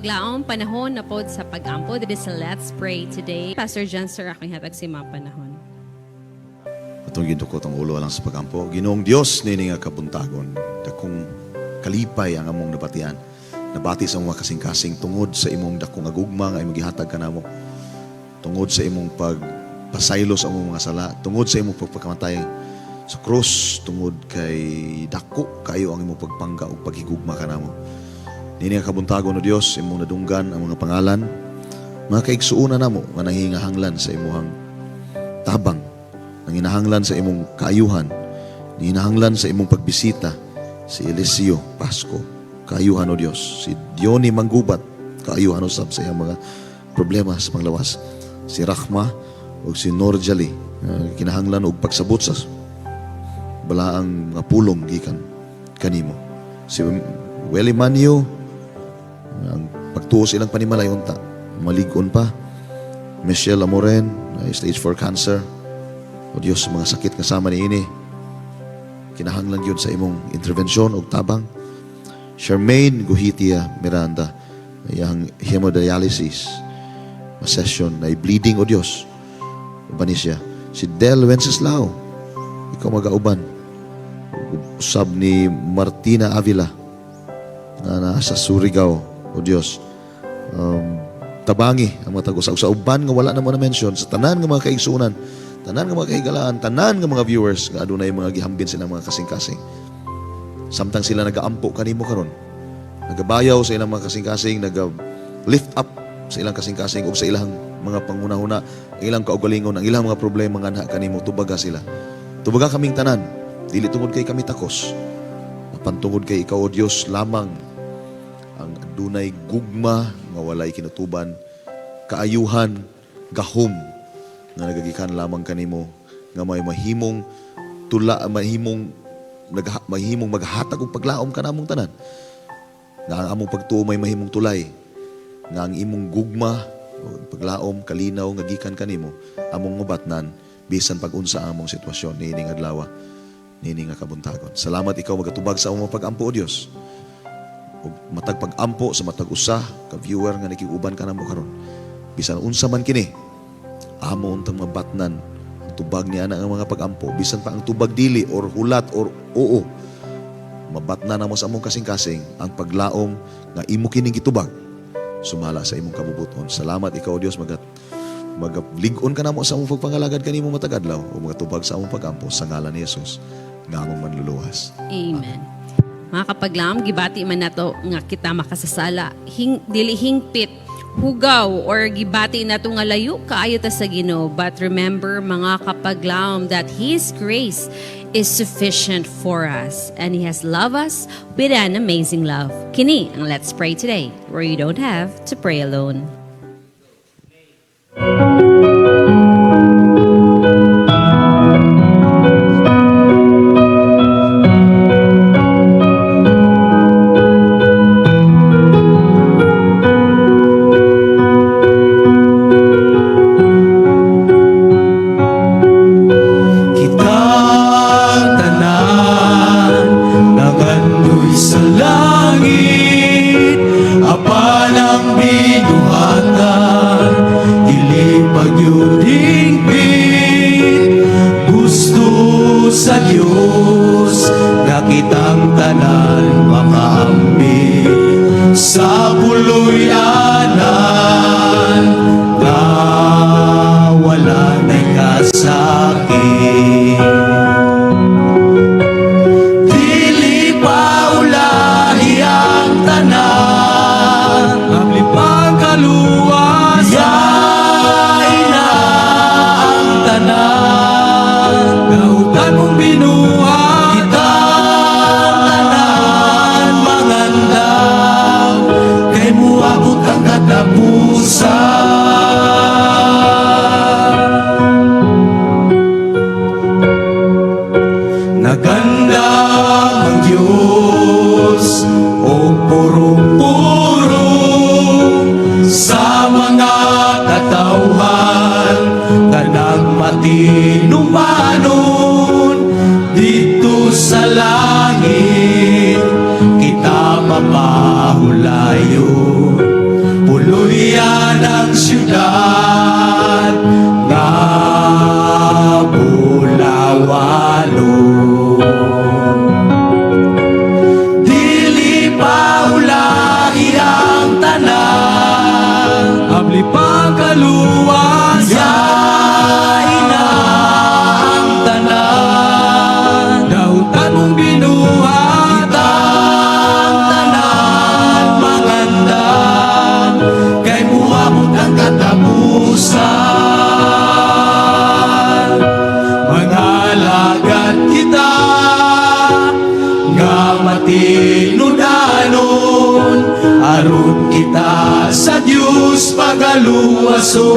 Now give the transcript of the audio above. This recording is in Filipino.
makapaglaong panahon na pod sa pag-ampo dito sa Let's Pray today. Pastor John, sir, akong hatag si mga panahon. Atong gintukot ang ulo lang sa pagampo. Ginoong Dios nini nga kabuntagon. Dakong kalipay ang among nabatian. Nabati sa mga kasing-kasing tungod sa imong dakong agugma nga imong gihatag kanamo. Tungod sa imong pagpasaylo sa among mga sala, tungod sa imong pagpakamatay sa krus, tungod kay dako kayo ang imong pagpangga ug paghigugma kanamo. Nini nga kabuntagon o Dios, imong nadunggan ang mga pangalan, mga kaigsuuna namo nga nangingahanglan sa imong tabang, nanginahanglan sa imong kaayuhan, nanginahanglan sa imong pagbisita, si Eliseo Pasco, kaayuhan o Dios, si Diony Manggubat, kaayuhan usab sa iyang mga problema sa panglawas, si Rahma o si Norjali, kinahanglan og pagsabot sa balaang mga pulong gikan kanimo, si Welly Manio, ang pagtuo sa ilang panimalay unta, maligon pa, Michelle Amoren, stage 4 cancer, o Diyos, mga sakit kasama ni ini, kinahanglan yun sa imong intervensyon o tabang. Charmaine Guhitia Miranda, yung hemodialysis, session na bleeding o Diyos, uban siya. Si Del Wenceslao, ikaw mag-auban, usab ni Martina Avila, na nasa Surigao, o Diyos, tabangi ang mga tagos. Sa uban nga wala na mo na-mention, sa tanan nga mga kaigsunan, tanan nga mga kahigalaan, tanan nga mga viewers, nga adunay mga gihambin sila mga kasing-kasing. Samtang sila nag-aampo kanimo karon, nagabayaw sa ilang mga kasing-kasing, nag-lift up sa ilang kasing-kasing o sa ilang mga pangunahuna, ang ilang kaugalingon, ang ilang mga problema nga na kanimo, tubaga sila. Tubaga kaming tanan, dili tungod kay kami takos, pantungod kay ikaw o Diyos lamang ang adunay gugma nga walay kinutuban, kaayuhan, gahom nga nagagikan lamang kanimo, nga may mahimong mahimong maghatag og paglaom kanamong tanan, nga ang among pagtuo may mahimong tulay, nga ang imong gugma paglaom kalinaw nga gikan kanimo among mabatnan bisan pag-unsa ang among sitwasyon niining adlaw, niining nga kabuntagon. Salamat ikaw magatubag sa among pag-ampo o Dios. Ug matag pag-ampo sa matag usa ka viewer nga nakiuban ka namo karon. Bisan unsa man kini, amo untang mabatnan ang tubag niya na ang mga pag-ampo, bisan pa ang tubag dili or hulat or oo. Mabatnan namo sa among kasing-kasing ang paglaom nga imo kining gitubag sumala sa imong kabubuton. Salamat ikaw Dios magalig-on ka namo sa among pagpangalagad kanimo matag adlaw o magatubag sa among pag-ampo sa ngalan ni Jesus nga among manluluwas. Amen. Mga kapaglam, gibati man nato nga kita makasasala, dili hingpit, hugaw, or gibati nato nga layo kaayo ta sa Ginoo. But remember mga kapaglam that His grace is sufficient for us and He has loved us with an amazing love. Kini ang Let's Pray today, where you don't have to pray alone. Sa Diyos na kitang tanan makaambi sa buluyanan na wala na'y kasakit. Dili pa ulahi ang tanan, abli pang kaluwas, yain na ang tanan. Gautan mong binuhat kitang tanan mangandam, kay muabot ang katapusan. Naganda ang Diyos o purong-purong sa mga katawhan na nagmatinumanon dito sa langit kita mapahulayon. iyan ang siyudad nga bulawalo. Dili pa ulahi ang tanan, abli pa kaluwas ina ang tanan. Dautan mong binuhat ang tanan, maganda kay muabot ang katapusan. Mangalagad kita nga matinudanon, aron kita sa Diyos pagaluwason.